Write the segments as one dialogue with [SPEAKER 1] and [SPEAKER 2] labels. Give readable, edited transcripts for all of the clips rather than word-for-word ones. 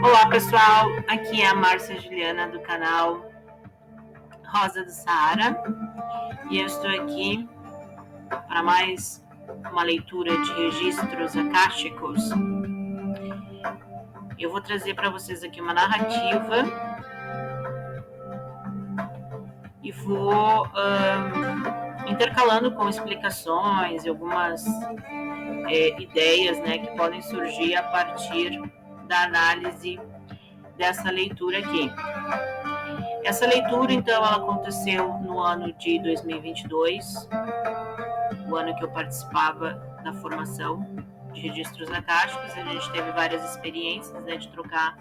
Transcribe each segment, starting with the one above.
[SPEAKER 1] Olá pessoal, aqui é a Márcia Juliana do canal Rosa do Saara e eu estou aqui para mais uma leitura de registros akáshicos. Eu vou trazer para vocês aqui uma narrativa e vou intercalando com explicações e algumas ideias, né, que podem surgir a partir da análise dessa leitura aqui. Essa leitura, então, ela aconteceu no ano de 2022, o ano que eu participava da formação de registros akáshicos. A gente teve várias experiências, né, de trocar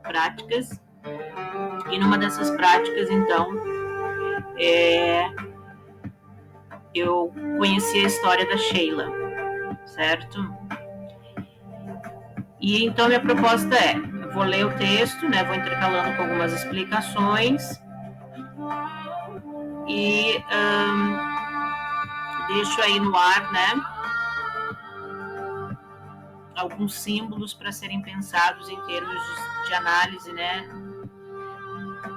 [SPEAKER 1] práticas, e numa dessas práticas, então, eu conheci a história da Sheila, certo? E então minha proposta é, eu vou ler o texto, né, vou intercalando com algumas explicações e deixo aí no ar, né, alguns símbolos para serem pensados em termos de análise, né,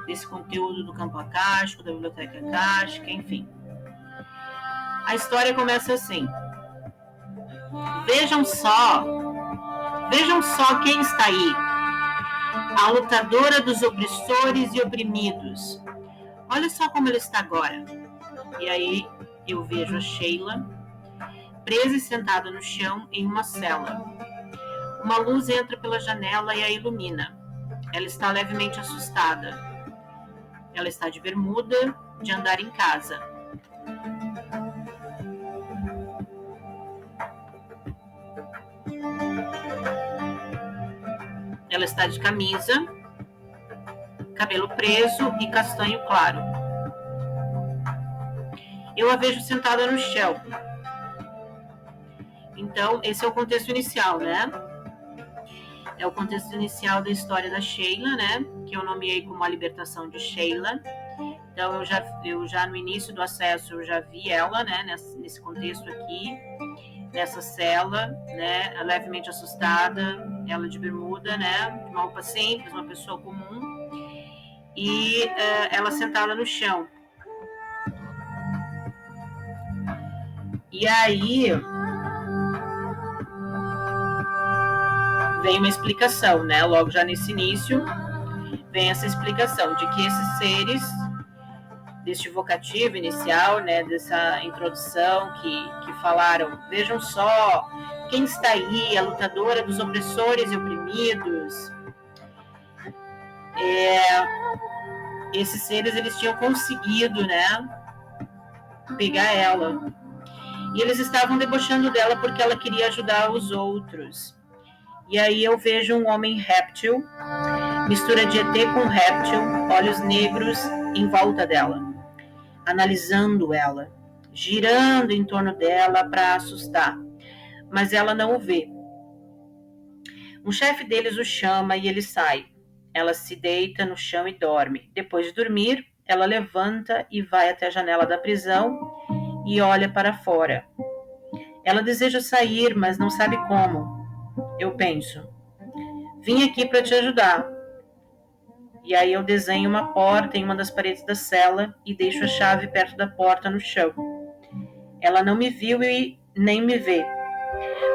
[SPEAKER 1] desse conteúdo do campo akáshico, da biblioteca akáshica, enfim. A história começa assim. Vejam só quem está aí. A lutadora dos opressores e oprimidos. Olha só como ela está agora. E aí eu vejo a Sheila presa e sentada no chão em uma cela. Uma luz entra pela janela e a ilumina. Ela está levemente assustada. Ela está de bermuda, de andar em casa. Ela está de camisa, cabelo preso e castanho claro. Eu a vejo sentada no chão. Então, esse é o contexto inicial, né? É o contexto inicial da história da Sheila, né? Que eu nomeei como A Libertação de Sheila. Então, eu já no início do acesso, eu já vi ela, né? Nesse contexto aqui, nessa cela, né? Levemente assustada, ela de bermuda, né? Uma roupa simples, uma pessoa comum. E ela sentada no chão. E aí vem uma explicação, né? Logo já nesse início, vem essa explicação de que esses seres, deste vocativo inicial, né? Dessa introdução que falaram, vejam só, quem está aí, a lutadora dos opressores e oprimidos. Esses seres, eles tinham conseguido, né? Pegar ela. E eles estavam debochando dela porque ela queria ajudar os outros. E aí eu vejo um homem réptil, mistura de ET com réptil, olhos negros em volta dela, analisando ela, girando em torno dela para assustar, mas ela não o vê. Um chefe deles o chama e ele sai. Ela se deita no chão e dorme. Depois de dormir, ela levanta e vai até a janela da prisão e olha para fora. Ela deseja sair, mas não sabe como. Eu penso, vim aqui para te ajudar. E aí eu desenho uma porta em uma das paredes da cela e deixo a chave perto da porta no chão. Ela não me viu e nem me vê.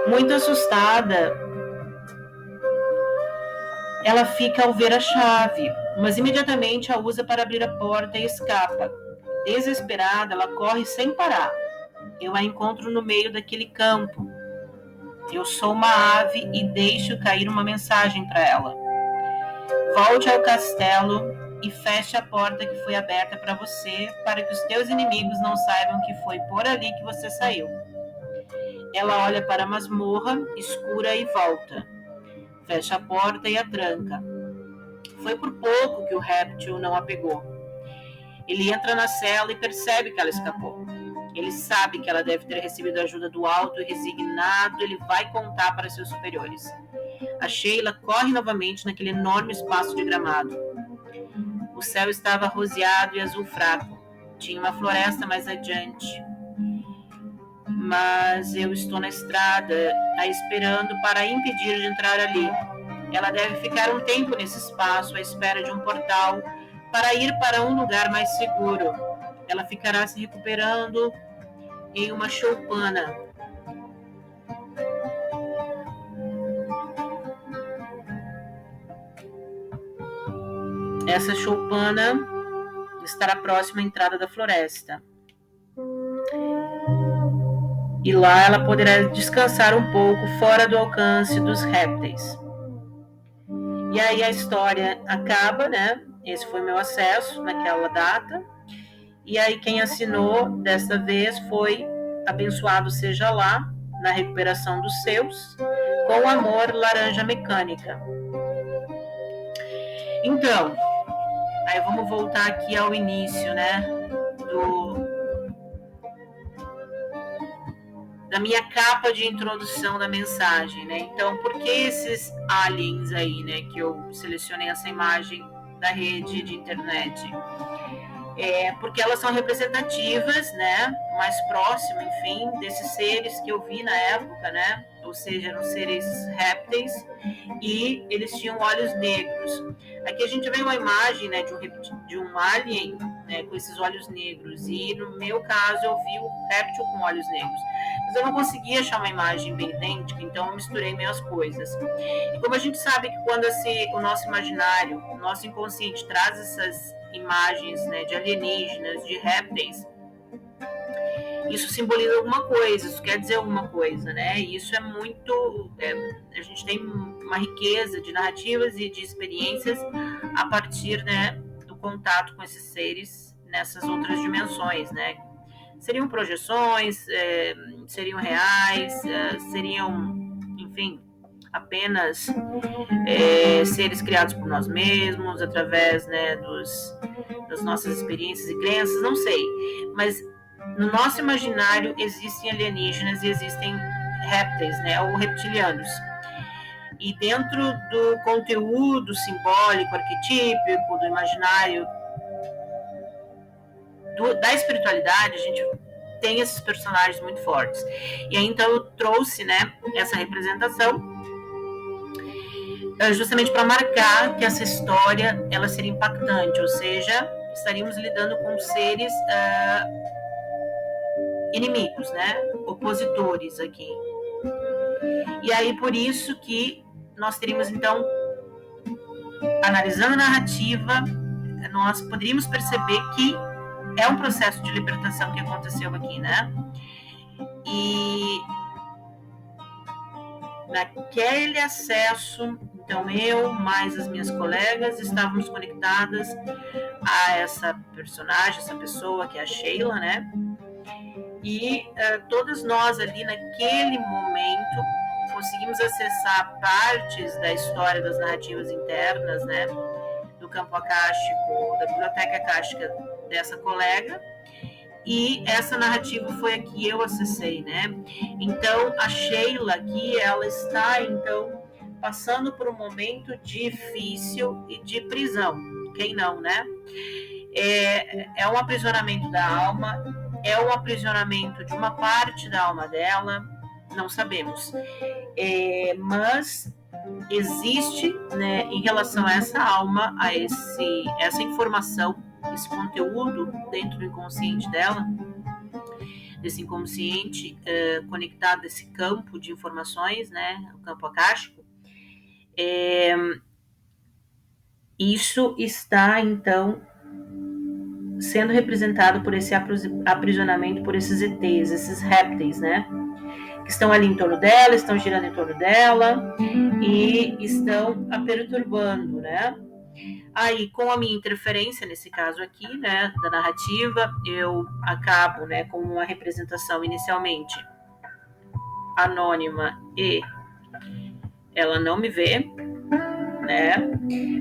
[SPEAKER 1] Muito assustada, ela fica ao ver a chave, mas imediatamente a usa para abrir a porta e escapa. Desesperada, ela corre sem parar. Eu a encontro no meio daquele campo. Eu sou uma ave e deixo cair uma mensagem para ela. Volte ao castelo e feche a porta que foi aberta para você, para que os teus inimigos não saibam que foi por ali que você saiu. Ela olha para a masmorra escura e volta. Fecha a porta e a tranca. Foi por pouco que o réptil não a pegou. Ele entra na cela e percebe que ela escapou. Ele sabe que ela deve ter recebido ajuda do alto e resignado, ele vai contar para seus superiores. A Sheila corre novamente naquele enorme espaço de gramado. O céu estava roseado e azul fraco. Tinha uma floresta mais adiante. Mas eu estou na estrada, a esperando para impedir de entrar ali. Ela deve ficar um tempo nesse espaço à espera de um portal para ir para um lugar mais seguro. Ela ficará se recuperando em uma choupana. Essa choupana estará próxima à entrada da floresta. E lá ela poderá descansar um pouco fora do alcance dos répteis. E aí a história acaba, né? Esse foi meu acesso naquela data. E aí quem assinou dessa vez foi Abençoado Seja Lá, na recuperação dos seus, com amor, Laranja Mecânica. Então, aí vamos voltar aqui ao início, né? Da minha capa de introdução da mensagem, né? Então, por que esses aliens aí, né? Que eu selecionei essa imagem da rede de internet? Porque elas são representativas, né? Mais próximo, enfim, desses seres que eu vi na época, né? Ou seja, eram seres répteis e eles tinham olhos negros. Aqui a gente vê uma imagem, né, de um alien, né, com esses olhos negros. E no meu caso eu vi o réptil com olhos negros. Mas eu não conseguia achar uma imagem bem idêntica, então eu misturei meio as coisas. E como a gente sabe que quando o nosso imaginário, o nosso inconsciente traz essas imagens, né, de alienígenas, de répteis, isso simboliza alguma coisa, isso quer dizer alguma coisa, né? E isso é muito... a gente tem uma riqueza de narrativas e de experiências a partir, né, do contato com esses seres nessas outras dimensões, né? Seriam projeções, seriam reais, seriam, enfim, apenas seres criados por nós mesmos, através, né, das nossas experiências e crenças, não sei. Mas no nosso imaginário existem alienígenas e existem répteis, né, ou reptilianos. E dentro do conteúdo simbólico, arquetípico, do imaginário, da espiritualidade, a gente tem esses personagens muito fortes. E aí, então, eu trouxe, né, essa representação justamente para marcar que essa história ela seria impactante, ou seja, estaríamos lidando com seres inimigos, né, opositores aqui. E aí, por isso que nós teríamos, então, analisando a narrativa, nós poderíamos perceber que é um processo de libertação que aconteceu aqui, né? E naquele acesso, então eu mais as minhas colegas estávamos conectadas a essa personagem, essa pessoa que é a Sheila, né? E todas nós ali naquele momento conseguimos acessar partes da história das narrativas internas, né? Do campo acástico, da biblioteca acástica dessa colega, e essa narrativa foi a que eu acessei, né? Então, a Sheila aqui, ela está, então, passando por um momento difícil e de prisão. Quem não, né? É um aprisionamento da alma, é um aprisionamento de uma parte da alma dela, não sabemos. Mas existe, né, em relação a essa alma, a essa informação, esse conteúdo dentro do inconsciente dela, desse inconsciente conectado a esse campo de informações, né, o campo acástico, isso está, então, sendo representado por esse aprisionamento, por esses ETs, esses répteis, né, que estão ali em torno dela, estão girando em torno dela e estão a perturbando, né? Aí, com a minha interferência, nesse caso aqui, né, da narrativa, eu acabo, né, com uma representação inicialmente anônima e ela não me vê, né?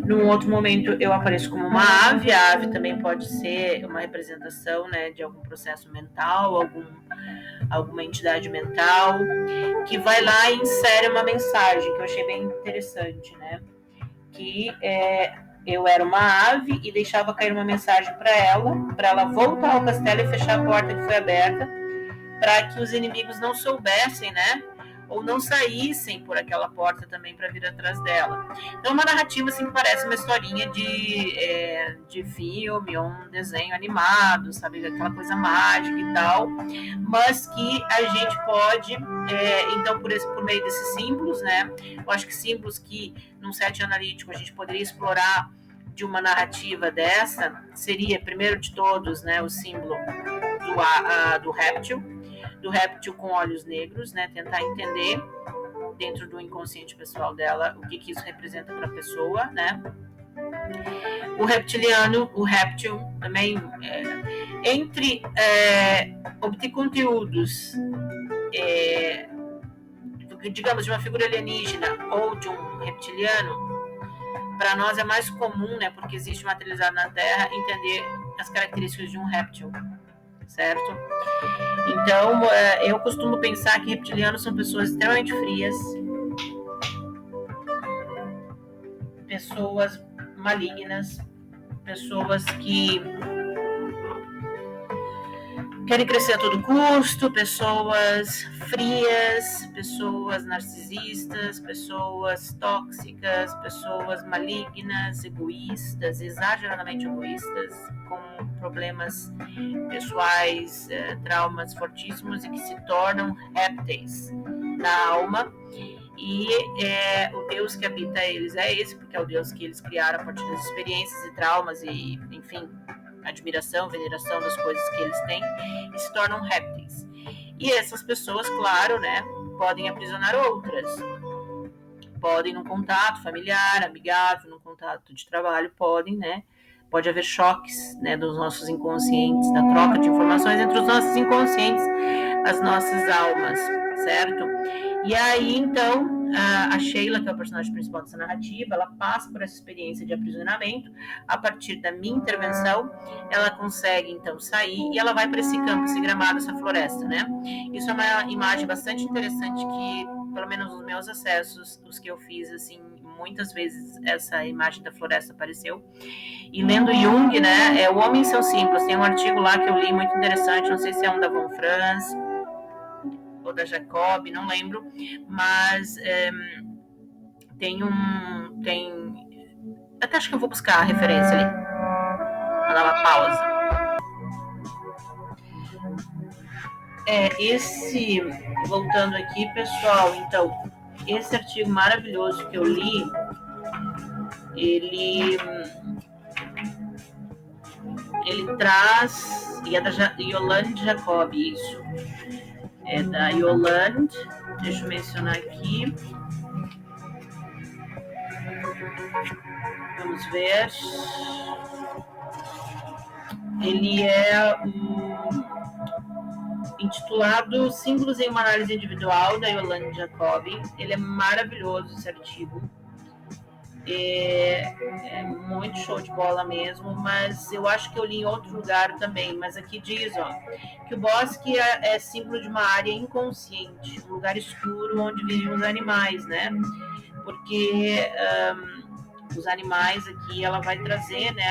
[SPEAKER 1] Num outro momento, eu apareço como uma ave. A ave também pode ser uma representação, né, de algum processo mental, alguma entidade mental, que vai lá e insere uma mensagem, que eu achei bem interessante, né? Que eu era uma ave e deixava cair uma mensagem para ela voltar ao castelo e fechar a porta que foi aberta, para que os inimigos não soubessem, né, ou não saíssem por aquela porta também para vir atrás dela. Então, uma narrativa assim que parece uma historinha de filme ou um desenho animado, sabe, aquela coisa mágica e tal, mas que a gente pode, então, por meio desses símbolos, né, eu acho que símbolos que num set analítico a gente poderia explorar de uma narrativa dessa, seria, primeiro de todos, né, o símbolo do réptil com olhos negros, né, tentar entender dentro do inconsciente pessoal dela o que isso representa para a pessoa, né. O réptil também, entre obter conteúdos, digamos, de uma figura alienígena ou de um reptiliano, para nós é mais comum, né, porque existe materializado na Terra, entender as características de um réptil, certo? Então, eu costumo pensar que reptilianos são pessoas extremamente frias, pessoas malignas, pessoas que querem crescer a todo custo, pessoas frias, pessoas narcisistas, pessoas tóxicas, pessoas malignas, egoístas, exageradamente egoístas, com problemas pessoais, traumas fortíssimos e que se tornam répteis na alma. E o Deus que habita eles é esse, porque é o Deus que eles criaram a partir das experiências e traumas e, enfim, admiração, veneração das coisas que eles têm, e se tornam répteis. E essas pessoas, claro, né, podem aprisionar outras. Podem, num contato familiar, amigável, num contato de trabalho, podem, né, pode haver choques, né, dos nossos inconscientes, da troca de informações entre os nossos inconscientes, as nossas almas, certo? E aí, então, a Sheila, que é o personagem principal dessa narrativa, ela passa por essa experiência de aprisionamento. A partir da minha intervenção, ela consegue, então, sair e ela vai para esse campo, esse gramado, essa floresta, né? Isso é uma imagem bastante interessante que, pelo menos nos meus acessos, os que eu fiz, assim, muitas vezes essa imagem da floresta apareceu. E lendo Jung, né, o Homem e seus Símbolos, tem um artigo lá que eu li muito interessante, não sei se é um da Von Franz ou da Jacob, não lembro, mas até acho que eu vou buscar a referência ali, vou dar uma pausa. Voltando aqui, pessoal, então, esse artigo maravilhoso que eu li, ele traz, e é da Yolande Jacob, isso, é da Yolande, deixa eu mencionar aqui, vamos ver, ele é intitulado Símbolos em uma Análise Individual, da Yolande Jacob. Ele é maravilhoso, esse artigo, é muito show de bola mesmo, mas eu acho que eu li em outro lugar também, mas aqui diz, que o bosque é símbolo de uma área inconsciente, um lugar escuro onde vivem os animais, né? Porque os animais aqui ela vai trazer, né?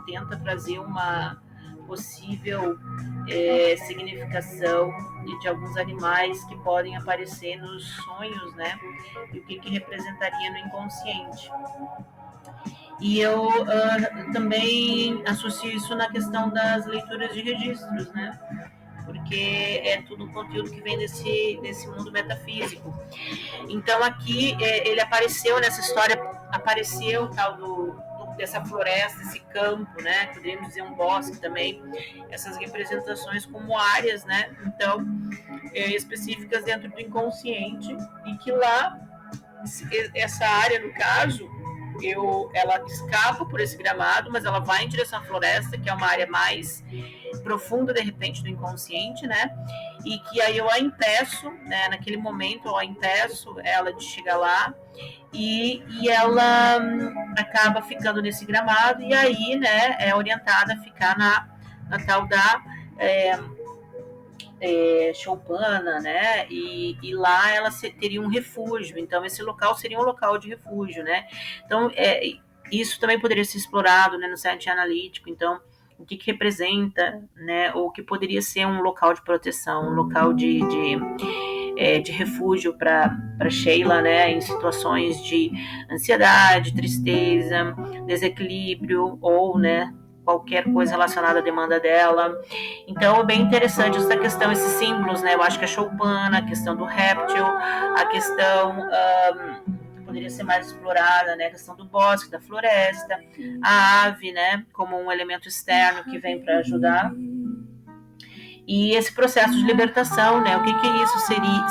[SPEAKER 1] Tenta trazer uma possível significação de alguns animais que podem aparecer nos sonhos, né? E o que representaria no inconsciente. E eu também associo isso na questão das leituras de registros, né? Porque é tudo conteúdo que vem desse mundo metafísico. Então aqui ele apareceu nessa história, apareceu tal dessa floresta, esse campo, né? Poderíamos dizer um bosque também, essas representações como áreas, né? Então, específicas dentro do inconsciente, e que lá, essa área, no caso, ela escapa por esse gramado, mas ela vai em direção à floresta, que é uma área mais profunda, de repente, do inconsciente, né? E que aí eu a impeço, né? Naquele momento eu a impeço ela de chegar lá, e ela acaba ficando nesse gramado, e aí, né, é orientada a ficar na tal da Choupana, né? E lá ela teria um refúgio. Então esse local seria um local de refúgio, né? Então isso também poderia ser explorado, né, no set analítico. Então o que representa, né? Ou que poderia ser um local de proteção, um local de de refúgio para Sheila, né, em situações de ansiedade, tristeza, desequilíbrio ou, né, qualquer coisa relacionada à demanda dela. Então é bem interessante essa questão, esses símbolos, né? Eu acho que a choupana, a questão do réptil, a questão poderia ser mais explorada, né? A questão do bosque, da floresta, a ave, né? Como um elemento externo que vem para ajudar. E esse processo de libertação, né? O que isso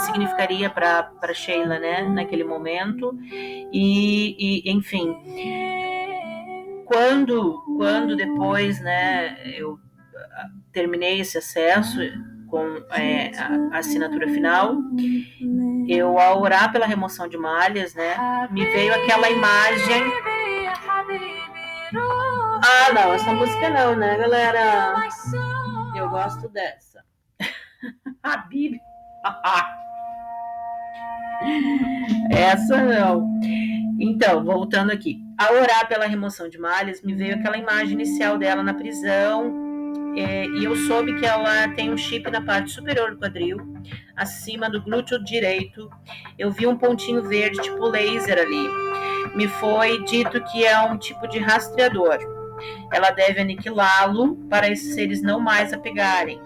[SPEAKER 1] significaria para Sheila, né? Naquele momento. Enfim, quando depois, né? Eu terminei esse acesso com a assinatura final, eu, ao orar pela remoção de malhas, né, me veio aquela imagem. Ah, não, essa música não, né, galera? Eu gosto dessa. A Bíblia. Essa não. Então, voltando aqui. Ao orar pela remoção de malhas, me veio aquela imagem inicial dela na prisão. E eu soube que ela tem um chip na parte superior do quadril, acima do glúteo direito. Eu vi um pontinho verde, tipo laser ali. Me foi dito que é um tipo de rastreador. Ela deve aniquilá-lo para esses seres não mais a pegarem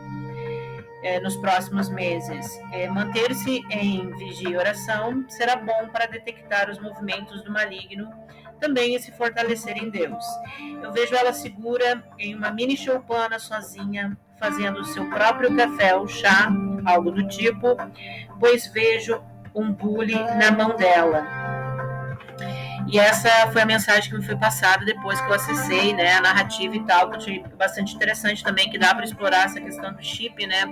[SPEAKER 1] nos próximos meses. Manter-se em vigia e oração será bom para detectar os movimentos do maligno, também e se fortalecer em Deus. Eu vejo ela segura em uma mini choupana sozinha, fazendo o seu próprio café ou chá, algo do tipo, pois vejo um bule na mão dela. E essa foi a mensagem que me foi passada depois que eu acessei, né, a narrativa e tal, que eu achei bastante interessante também, que dá para explorar essa questão do chip, né?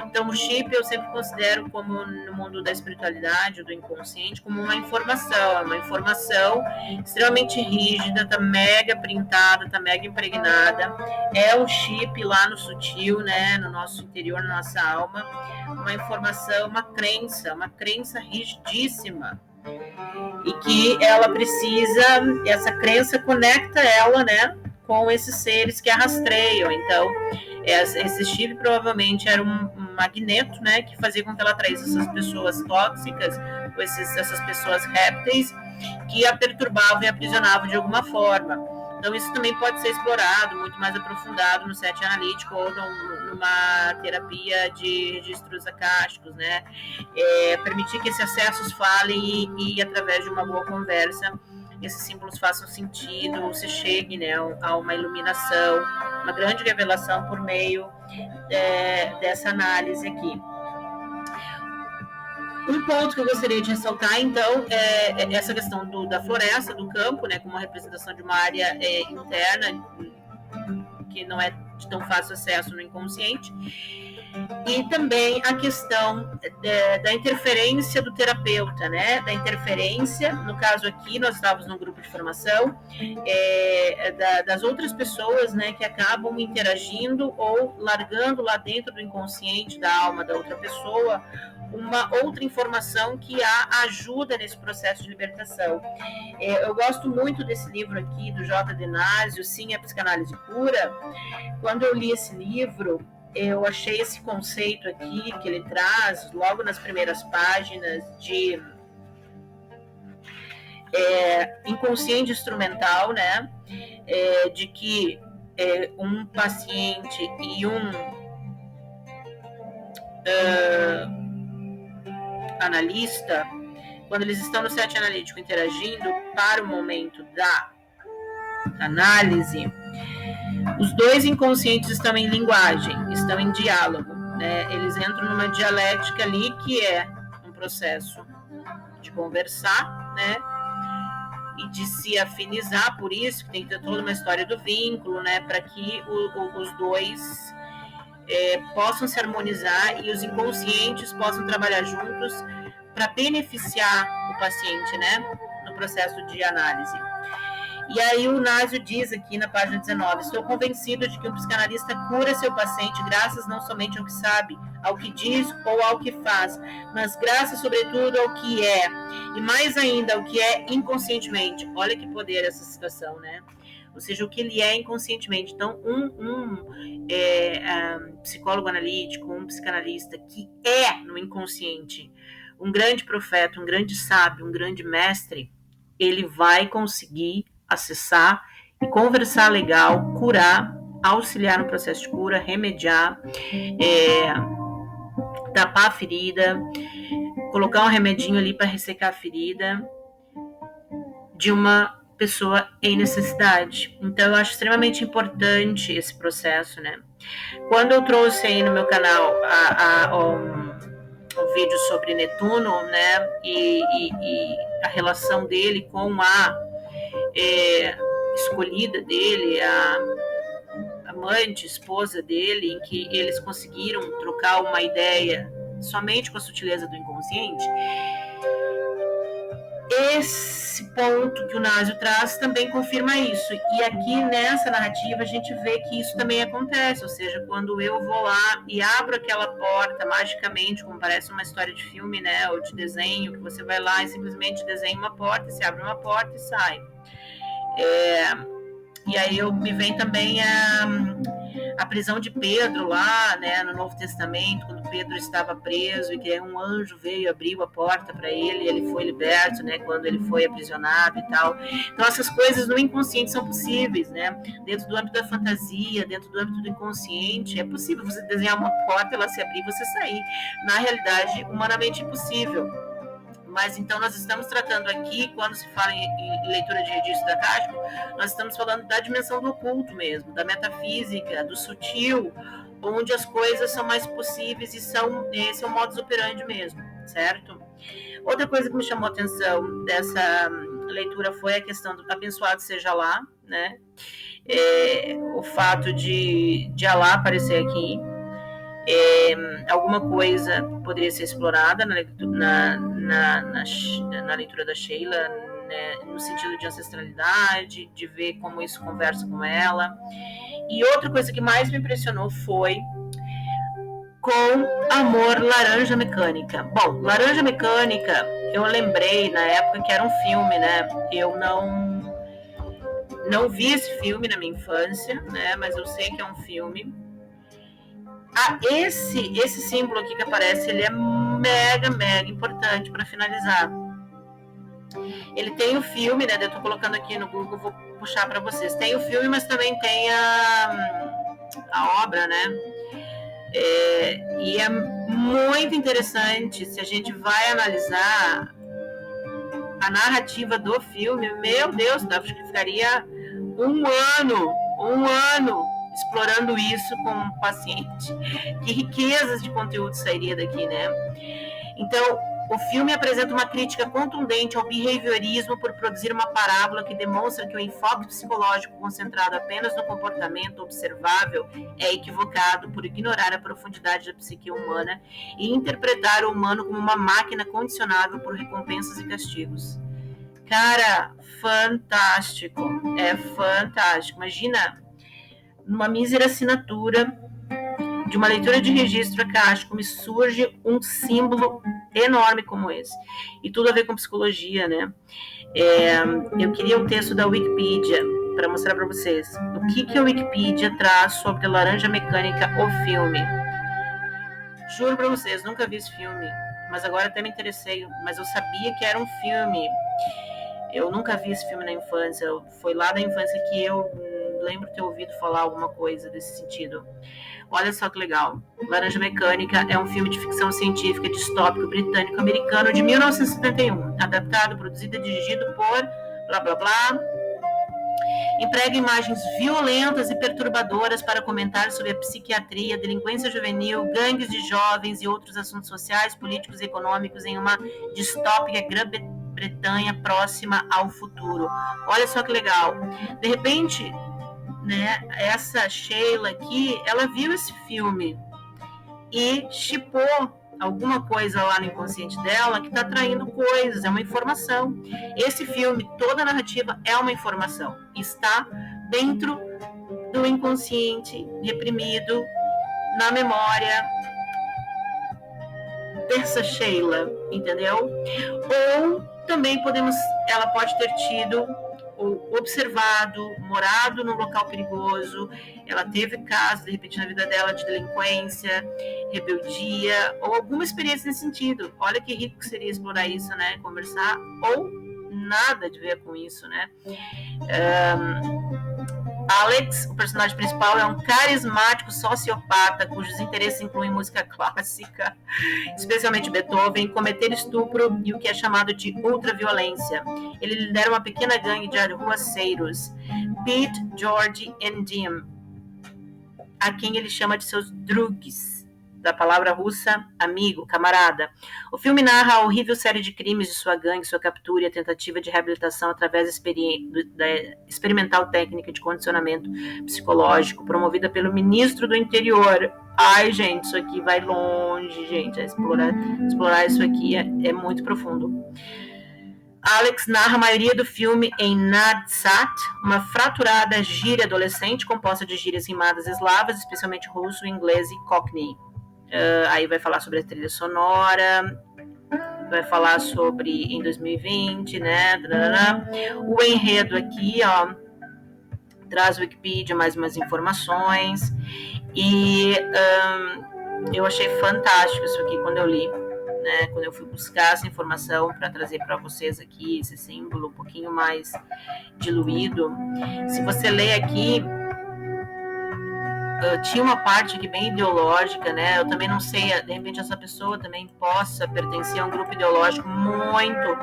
[SPEAKER 1] Então, o chip eu sempre considero como, no mundo da espiritualidade, do inconsciente, como uma informação extremamente rígida, tá mega printada, tá mega impregnada. É um chip lá no sutil, né, no nosso interior, na nossa alma, uma informação, uma crença rigidíssima. E que ela precisa, essa crença conecta ela, né, com esses seres que a rastreiam. Então, esse chip provavelmente era um magneto, né, que fazia com que ela atraísse essas pessoas tóxicas, ou essas pessoas répteis, que a perturbavam e aprisionavam de alguma forma. Então, isso também pode ser explorado, muito mais aprofundado no set analítico ou numa terapia de registros acásticos, né? Permitir que esses acessos falem e através de uma boa conversa, esses símbolos façam sentido, se chegue, né, a uma iluminação, uma grande revelação por meio dessa análise aqui. Um ponto que eu gostaria de ressaltar, então, é essa questão da floresta, do campo, né, como uma representação de uma área interna, que não é de tão fácil acesso no inconsciente. E também a questão da interferência do terapeuta, né? Da interferência, no caso aqui, nós estávamos num grupo de formação, das outras pessoas, né, que acabam interagindo ou largando lá dentro do inconsciente da alma da outra pessoa uma outra informação que a ajuda nesse processo de libertação. Eu gosto muito desse livro aqui, do J. Denásio, Sim, a Psicanálise Pura. Quando eu li esse livro, eu achei esse conceito aqui que ele traz logo nas primeiras páginas de inconsciente instrumental, né? De que um paciente e um analista, quando eles estão no set analítico interagindo para o momento da análise, os dois inconscientes estão em linguagem, estão em diálogo, né? Eles entram numa dialética ali que é um processo de conversar, né? E de se afinizar, por isso que tem que ter toda uma história do vínculo, né? Para que os dois possam se harmonizar e os inconscientes possam trabalhar juntos para beneficiar o paciente, né? No processo de análise. E aí o Násio diz aqui na página 19, estou convencido de que um psicanalista cura seu paciente graças não somente ao que sabe, ao que diz ou ao que faz, mas graças sobretudo ao que é, e mais ainda ao que é inconscientemente. Olha que poder essa situação, né? Ou seja, o que ele é inconscientemente. Então, um psicólogo analítico, um psicanalista que é no inconsciente um grande profeta, um grande sábio, um grande mestre, ele vai conseguir acessar e conversar legal, curar, auxiliar no processo de cura, remediar, tapar a ferida, colocar um remedinho ali para ressecar a ferida de uma pessoa em necessidade. Então eu acho extremamente importante esse processo, né? Quando eu trouxe aí no meu canal um vídeo sobre Netuno, né, e a relação dele com a escolhida dele, a amante, esposa dele, em que eles conseguiram trocar uma ideia somente com a sutileza do inconsciente, esse ponto que o Násio traz também confirma isso. E aqui nessa narrativa a gente vê que isso também acontece, ou seja, quando eu vou lá e abro aquela porta magicamente, como parece uma história de filme, né, ou de desenho, que você vai lá e simplesmente desenha uma porta, se abre uma porta e sai. E aí me vem também a prisão de Pedro lá, né, no Novo Testamento, quando Pedro estava preso e que um anjo veio e abriu a porta para ele, e ele foi liberto, né, quando ele foi aprisionado e tal. Então essas coisas no inconsciente são possíveis, né, dentro do âmbito da fantasia, dentro do âmbito do inconsciente, é possível você desenhar uma porta, ela se abrir e você sair. Na realidade, humanamente impossível. Mas então nós estamos tratando aqui, quando se fala em leitura de registro akáshico, nós estamos falando da dimensão do oculto mesmo, da metafísica, do sutil, onde as coisas são mais possíveis e esse é o modus operandi mesmo, certo? Outra coisa que me chamou a atenção dessa leitura foi a questão do abençoado seja Alá, né? O fato de Alá aparecer aqui. Alguma coisa poderia ser explorada na leitura da Sheila, né, no sentido de ancestralidade, de ver como isso conversa com ela. E outra coisa que mais me impressionou foi com Amor Laranja Mecânica. Bom, Laranja Mecânica, eu lembrei na época que era um filme, né? Eu não vi esse filme na minha infância, né? Mas eu sei que é um filme. Esse símbolo aqui que aparece, ele é mega importante para finalizar. Ele tem o filme, né? Eu tô colocando aqui no Google, vou puxar para vocês. Tem o filme, mas também tem a obra, né? E é muito interessante se a gente vai analisar a narrativa do filme. Meu Deus, acho que ficaria um ano explorando isso com um paciente. Que riquezas de conteúdo sairia daqui, né? Então, o filme apresenta uma crítica contundente ao behaviorismo por produzir uma parábola que demonstra que o enfoque psicológico concentrado apenas no comportamento observável é equivocado por ignorar a profundidade da psique humana e interpretar o humano como uma máquina condicionável por recompensas e castigos. Cara, fantástico. É fantástico. Imagina numa mísera assinatura de uma leitura de registro akáshico me surge um símbolo enorme como esse. E tudo a ver com psicologia, né? Eu queria o texto da Wikipedia para mostrar para vocês o que a Wikipedia traz sobre a Laranja Mecânica, o filme. Juro para vocês, nunca vi esse filme, mas agora até me interessei, mas eu sabia que era um filme. Eu nunca vi esse filme na infância, foi lá da infância que eu lembro ter ouvido falar alguma coisa desse sentido. Olha só que legal. Laranja Mecânica é um filme de ficção científica distópico britânico-americano de 1971, adaptado, produzido e dirigido por blá blá blá. Emprega imagens violentas e perturbadoras para comentar sobre a psiquiatria, delinquência juvenil, gangues de jovens e outros assuntos sociais, políticos e econômicos em uma distópica Grã-Bretanha próxima ao futuro. Olha só que legal. De repente, né, essa Sheila aqui, ela viu esse filme e chipou alguma coisa lá no inconsciente dela que está atraindo coisas, é uma informação. Esse filme, toda a narrativa é uma informação, está dentro do inconsciente reprimido na memória dessa Sheila, entendeu? Ou também ela pode ter tido observado, morado num local perigoso, ela teve casos, de repente, na vida dela de delinquência, rebeldia, ou alguma experiência nesse sentido. Olha que rico que seria explorar isso, né? Conversar, ou nada de ver com isso, né? Alex, o personagem principal, é um carismático sociopata cujos interesses incluem música clássica, especialmente Beethoven, cometer estupro e o que é chamado de ultraviolência. Ele lidera uma pequena gangue de arruaceiros, Pete, George e Dim, a quem ele chama de seus drugs, da palavra russa amigo, camarada. O filme narra a horrível série de crimes de sua gangue, sua captura e a tentativa de reabilitação através da experimental técnica de condicionamento psicológico promovida pelo ministro do interior. Ai, gente, isso aqui vai longe, gente. Explorar isso aqui é muito profundo. Alex narra a maioria do filme em Nadsat, uma fraturada gíria adolescente composta de gírias rimadas eslavas, especialmente russo, inglês e cockney. Aí vai falar sobre a trilha sonora, vai falar sobre em 2020, né? O enredo aqui, ó, traz o Wikipedia mais umas informações e eu achei fantástico isso aqui quando eu li, né? Quando eu fui buscar essa informação para trazer para vocês aqui esse símbolo um pouquinho mais diluído. Se você ler aqui, tinha uma parte aqui bem ideológica, né? Eu também não sei, de repente essa pessoa também possa pertencer a um grupo ideológico muito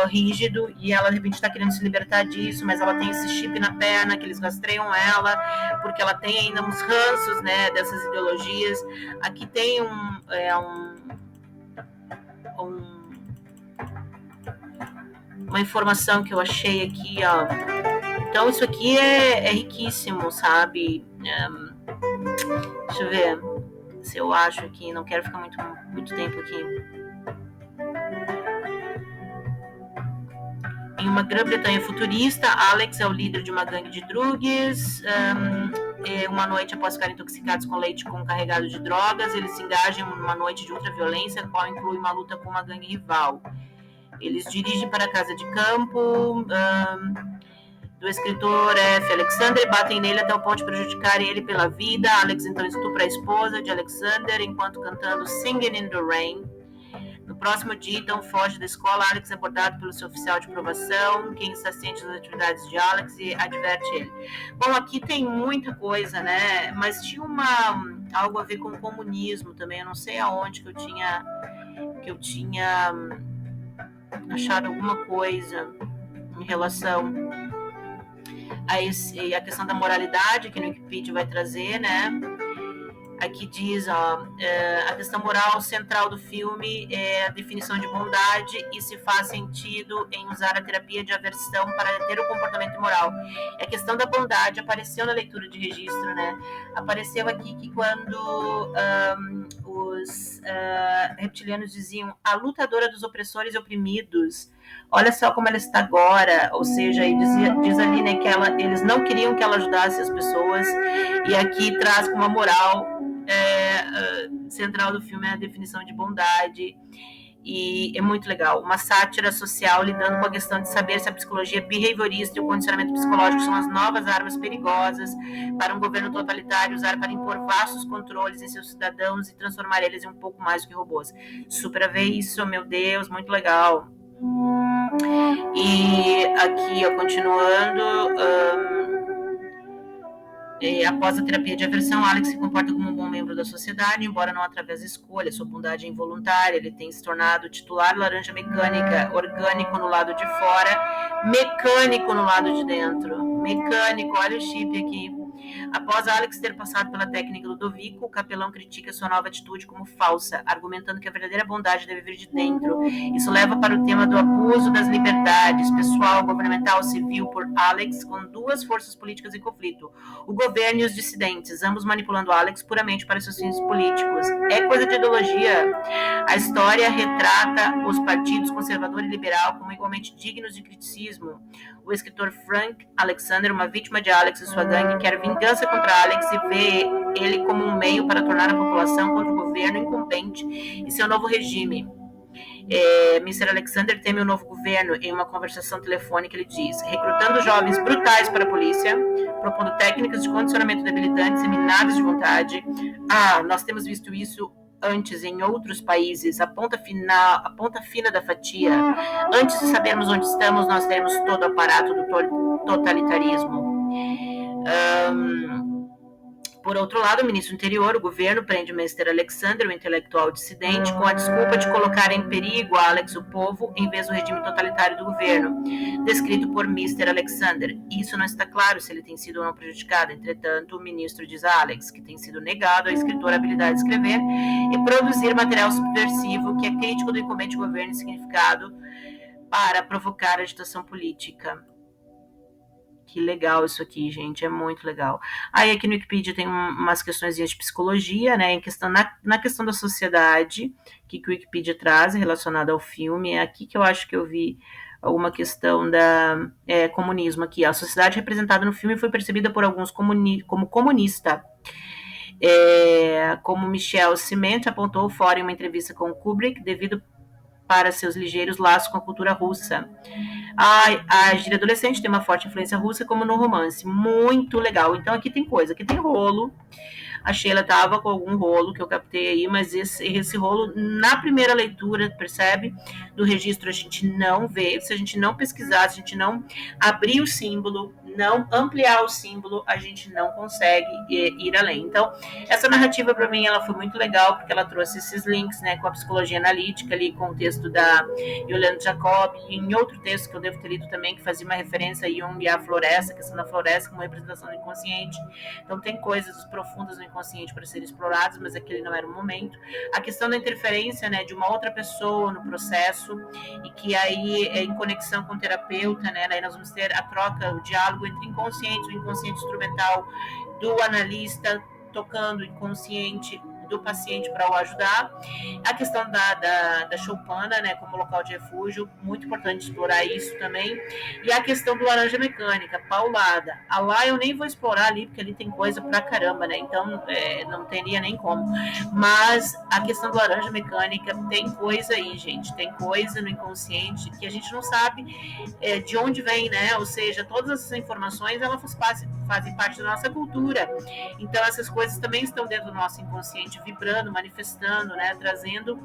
[SPEAKER 1] rígido e ela de repente está querendo se libertar disso, mas ela tem esse chip na perna que eles rastreiam ela porque ela tem ainda uns ranços, né? Dessas ideologias. Aqui tem uma informação que eu achei aqui, ó. Então isso aqui é riquíssimo, sabe? Deixa eu ver se eu acho aqui, não quero ficar muito tempo aqui. Em uma Grã-Bretanha futurista, Alex é o líder de uma gangue de drugs. Uma noite, após ficarem intoxicados com leite carregado de drogas, eles se engajam em uma noite de ultraviolência, a qual inclui uma luta com uma gangue rival. Eles dirigem para a casa de campo do escritor F. Alexander e batem nele até o ponto de prejudicar ele pela vida. Alex então estupra a esposa de Alexander enquanto cantando Singing in the Rain. No próximo dia, então, foge da escola. Alex é abordado pelo seu oficial de provação, quem está ciente das atividades de Alex e adverte ele. Bom, aqui tem muita coisa, né? Mas tinha algo a ver com o comunismo também. Eu não sei aonde que eu tinha achado alguma coisa em relação a questão da moralidade que no Wikipedia vai trazer, né? Aqui diz, ó, a questão moral central do filme é a definição de bondade e se faz sentido em usar a terapia de aversão para ter o comportamento moral. A questão da bondade apareceu na leitura de registro, né? Apareceu aqui que quando os reptilianos diziam a lutadora dos opressores e oprimidos, olha só como ela está agora, ou seja, diz ali, né, que eles não queriam que ela ajudasse as pessoas, e aqui traz como uma moral central do filme a definição de bondade, e é muito legal, uma sátira social lidando com a questão de saber se a psicologia behaviorista e o condicionamento psicológico são as novas armas perigosas para um governo totalitário usar para impor vastos controles em seus cidadãos e transformar eles em um pouco mais do que robôs. Super a ver isso, meu Deus, muito legal. E aqui, ó, continuando, após a terapia de aversão, Alex se comporta como um bom membro da sociedade, embora não através da escolha. Sua bondade é involuntária. Ele tem se tornado titular laranja mecânica, orgânico no lado de fora, mecânico no lado de dentro. Mecânico, olha o chip aqui. Após Alex ter passado pela técnica Ludovico, o capelão critica sua nova atitude como falsa, argumentando que a verdadeira bondade deve vir de dentro. Isso leva para o tema do abuso das liberdades pessoal, governamental, civil por Alex, com duas forças políticas em conflito, o governo e os dissidentes, ambos manipulando Alex puramente para seus fins políticos. É coisa de ideologia. A história retrata os partidos conservador e liberal como igualmente dignos de criticismo. O escritor Frank Alexander, uma vítima de Alex e sua gangue, quer vingança contra Alex e vê ele como um meio para tornar a população contra o governo incumbente e seu novo regime. Mr. Alexander teme o novo governo. Em uma conversação telefônica, ele diz: recrutando jovens brutais para a polícia, propondo técnicas de condicionamento debilitantes e minadas de vontade. Nós temos visto isso antes em outros países, a ponta fina da fatia. Antes de sabermos onde estamos, nós temos todo o aparato do totalitarismo. Por outro lado, o ministro do Interior, o governo, prende Mr. Alexander, o intelectual dissidente, com a desculpa de colocar em perigo Alex, o povo, em vez do regime totalitário do governo, descrito por Mr. Alexander. Isso não está claro se ele tem sido ou não prejudicado. Entretanto, o ministro diz a Alex que tem sido negado ao escritor a habilidade de escrever e produzir material subversivo que é crítico do incumbente governo e significado para provocar agitação política. Que legal isso aqui, gente, é muito legal. Aí aqui no Wikipedia tem umas questões de psicologia, né, na questão da sociedade, que o Wikipedia traz relacionada ao filme. É aqui que eu acho que eu vi alguma questão da comunismo aqui. A sociedade representada no filme foi percebida por alguns como comunista. Como Michel Ciment apontou fora em uma entrevista com Kubrick, devido para seus ligeiros laços com a cultura russa. A gíria adolescente tem uma forte influência russa, como no romance. Muito legal. Então aqui tem coisa, aqui tem rolo. A Sheila tava com algum rolo que eu captei aí, mas esse rolo, na primeira leitura, percebe? Do registro a gente não vê. Se a gente não pesquisar, se a gente não abrir o símbolo, não ampliar o símbolo, a gente não consegue ir além. Então, essa narrativa para mim ela foi muito legal, porque ela trouxe esses links, né, com a psicologia analítica ali, com o texto da Yolanda Jacob, e em outro texto que eu devo ter lido também, que fazia uma referência a Jung e a floresta, a questão da floresta como representação do inconsciente. Então tem coisas profundas no inconsciente para serem exploradas, mas aquele não era o momento. A questão da interferência, né, de uma outra pessoa no processo, e que aí em conexão com o terapeuta, né, aí nós vamos ter a troca, o diálogo entre inconsciente, o inconsciente instrumental do analista tocando o inconsciente do paciente para o ajudar. A questão da choupana, né, como local de refúgio, muito importante explorar isso também. E a questão do laranja mecânica, paulada. Lá eu nem vou explorar ali, porque ali tem coisa pra caramba, né, então não teria nem como. Mas a questão do laranja mecânica tem coisa aí, gente, tem coisa no inconsciente que a gente não sabe de onde vem, né, ou seja, todas essas informações, elas fazem parte da nossa cultura. Então essas coisas também estão dentro do nosso inconsciente, vibrando, manifestando, né, trazendo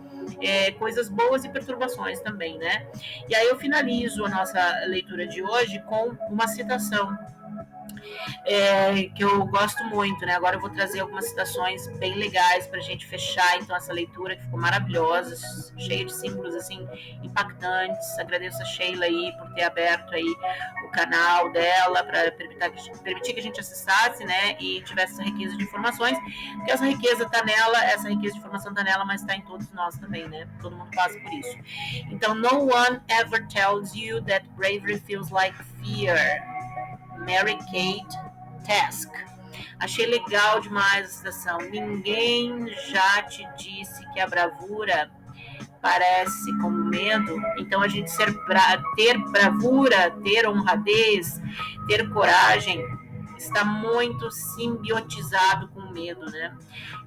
[SPEAKER 1] coisas boas e perturbações também, né. E aí eu finalizo a nossa leitura de hoje com uma citação que eu gosto muito, né. Agora eu vou trazer algumas citações bem legais para a gente fechar então essa leitura, que ficou maravilhosa, cheia de símbolos assim impactantes. Agradeço a Sheila aí por ter aberto aí o canal dela para permitir que a gente acessasse, né, e tivesse essa riqueza de informações, porque essa riqueza tá nela, essa riqueza de informação tá nela, mas tá em todos nós também, né, todo mundo passa por isso. Então, no one ever tells you that bravery feels like fear. Mary Kate Task. Achei legal demais a citação. Ninguém já te disse que a bravura parece como medo? Então a gente ter bravura, ter honradez, ter coragem, está muito simbiotizado com o medo, né?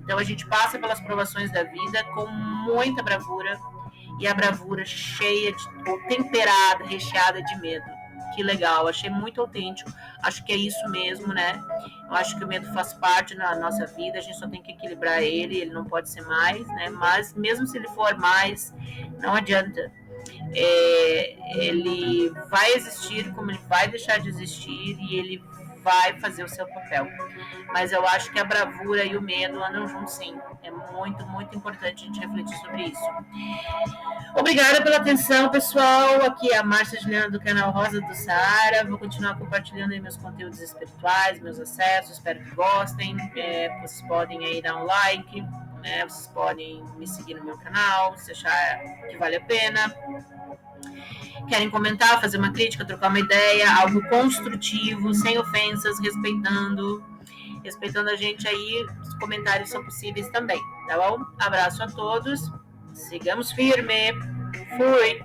[SPEAKER 1] Então a gente passa pelas provações da vida com muita bravura, e a bravura cheia ou temperada, recheada de medo. Que legal, achei muito autêntico. Acho que é isso mesmo, né? Eu acho que o medo faz parte da nossa vida, a gente só tem que equilibrar ele não pode ser mais, né? Mas mesmo se ele for mais, não adianta. Ele vai existir, como ele vai deixar de existir, e ele vai fazer o seu papel. Mas eu acho que a bravura e o medo andam juntos, sim. É muito, muito importante a gente refletir sobre isso. Obrigada pela atenção, pessoal. Aqui é a Márcia Juliana do canal Rosa do Saara. Vou continuar compartilhando aí meus conteúdos espirituais, meus acessos. Espero que gostem. Vocês podem aí dar um like, né? Vocês podem me seguir no meu canal, se achar que vale a pena. Querem comentar, fazer uma crítica, trocar uma ideia, algo construtivo, sem ofensas, respeitando a gente aí. Os comentários são possíveis também, tá bom? Abraço a todos, sigamos firme, fui!